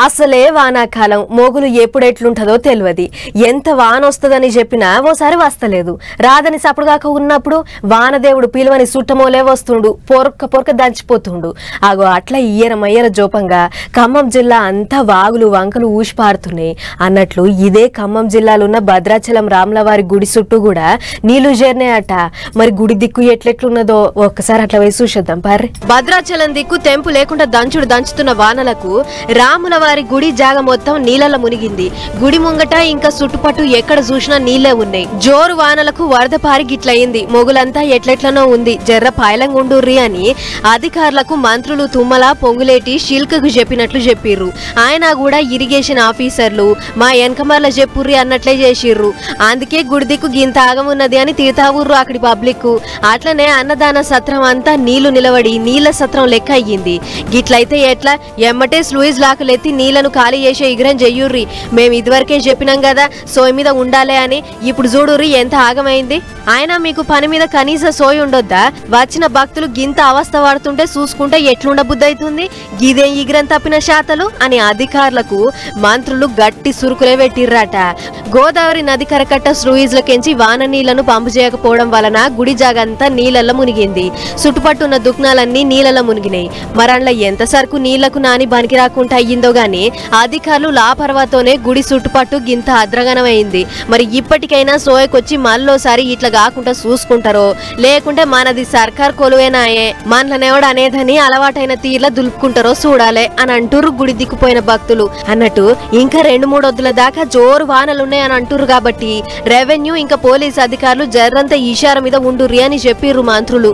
అసలే వానాకాలం మోగులు ఎప్పుడెట్లుంటదో తెలియదు. ఎంత వాన వస్తుందని చెప్పినా ఓసారి వస్తలేదు. రాదని సప్పుడుగాక ఉన్నప్పుడు వానదేవుడు పిలువని సుట్టమోలే వస్తుండు, పొరక పొరక దంచిపోతుండు. అగో అట్లా ఇయ్యరమయ్యర జోపంగా ఖమ్మం జిల్లా అంతా వాగులు వంకలు ఊసిపారుతున్నాయి అన్నట్లు ఇదే ఖమ్మం జిల్లాలో ఉన్న భద్రాచలం రాములవారి గుడి చుట్టూ కూడా నీళ్లు చేరినాయట. మరి గుడి దిక్కు ఎట్లెట్లున్నదో ఒక్కసారి అట్లా వేసి చూసేద్దాం పార్రి. భద్రాచలం దిక్కు తెంపు లేకుండా దంచుతున్న వానలకు రాములవారి గుడి జాగ మొత్తం నీళ్ళలో మునిగింది. గుడి ముంగట ఇంకా చుట్టుపట్టు ఎక్కడ చూసినా నీళ్లే ఉన్నాయి. జోరు వానలకు వరద పారి గిట్లయింది. మొగులంతా ఎట్లెట్లనో ఉంది, జర్ర పాయలంగుండుర్రి అని అధికారులకు మంత్రులు తుమ్మల పొంగులేటి శిల్కకు చెప్పినట్లు చెప్పిర్రు. ఆయన కూడా ఇరిగేషన్ ఆఫీసర్లు మా వెనకమర్ల చెప్పుర్రి అన్నట్లే చేసిర్రు. అందుకే గుడి దిక్కు గింత ఆగమున్నది అని తీర్థావుర్రు అక్కడి పబ్లిక్. అట్లనే అన్నదాన సత్రం అంతా నీళ్లు నిలబడి నీళ్ల సత్రం లెక్క అయ్యింది. గిట్లయితే ఎట్లా? ఎమ్మటే స్లూయిజ్ లాకులెత్తి నీళ్లను ఖాళీ చేసే ఇగ్రం చెయ్యుర్రి. మేము ఇదివరకే చెప్పినాం కదా సోయి మీద ఉండాలే అని. ఇప్పుడు చూడుర్రి ఎంత ఆగమైంది. ఆయన మీకు పని మీద కనీస సోయి ఉండొద్దా? వచ్చిన భక్తులు గింత అవస్థ పడుతుంటే చూసుకుంటే ఎట్లుండ బుద్ధి అవుతుంది? గిదేం ఇగ్రం తప్పిన శాతలు అని అధికారులకు మంత్రులు గట్టి సురుకులే పెట్టిర్రాట. గోదావరి నది కరకట్ట స్లూయిజ్లకెంచి వాన నీళ్లను పంపు చేయకపోవడం వలన గుడి జాగంతా నీళ్లలో మునిగింది. చుట్టుపట్టున్న దుకాణాలన్నీ నీళ్లలో మునిగినాయి. మరళ్ళ ఎంత సరుకు నీళ్లకు నాని బనికి రాకుండా అయ్యిందో గాని అధికారులు లాపర్వాతోనే గుడి చుట్టుపట్టు గింత అద్రగనమైంది. మరి ఇప్పటికైనా సోయకొచ్చి మళ్ళోసారి ఇట్లా కాకుండా చూసుకుంటారో లేకుంటే మనది సర్కార్ కొలువేనాయే మనలనేవాడు అనేదని అలవాటైన తీర్లా దులుపుకుంటారో చూడాలే అని అంటుర్రు గుడి దిక్కుపోయిన భక్తులు. అన్నట్టు ఇంకా 2-3 వద్దుల దాకా జోరు వానలున్నాయని అంటుర్రు కాబట్టి రెవెన్యూ ఇంకా పోలీస్ అధికారులు జర్రంతా ఈషార మీద ఉండుర్రి అని చెప్పిర్రు మంత్రులు.